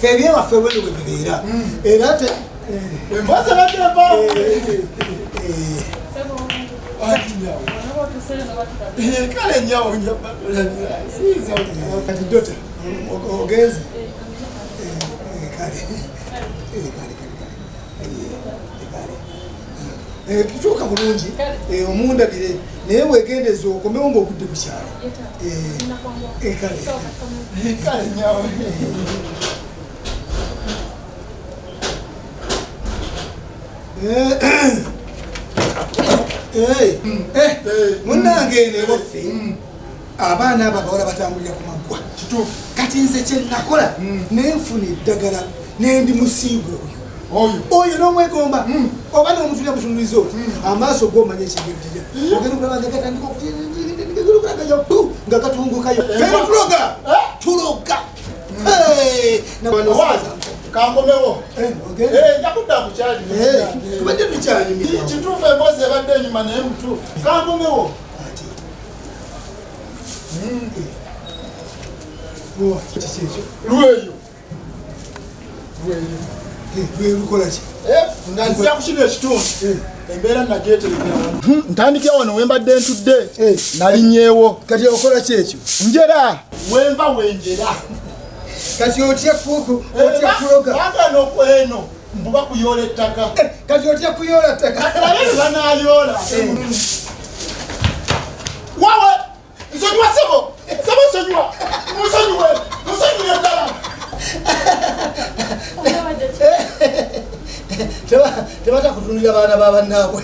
febye wa febwe we bibera era te mbaza badde pa kale nyawo nyaba sizo kati dota ogenze kale kichoka bulungi omunda bire naye wegendeze okomewo ng'okudde mu kyalo kale nyawo munange ene waffe abaana abo abawala batambulira ku maggwa kati nze kye nakola nenfuna eddagala nendi musiigo oyo n'omwegomba oba n'omutulira butunuliza oti amaaso g'omanya ekigendera ogenda okulaba nga gatandika nga katungukayo fenutuloga tuloga kankomewo jakudda kukyali tubadde tukyali kituufu emboozi ebadde enyuma naye mutuufu kankomewo lweyo lwerukolaki nga nzira kushira ekitundu embeera nagyeterekera ntandikira wano wembadde ntudde nalinyeewo kati okola ki ekyo njera wenva wenjera kati otya kuku otya kuloga wagana okweno mbuga kuyoola ettaka kati otya kuyoola ttaka abene banayoola wawe nsonyiwa sebo nsonyiwa musonyiwe ddala tebata kutunulira baana ba bannaabwe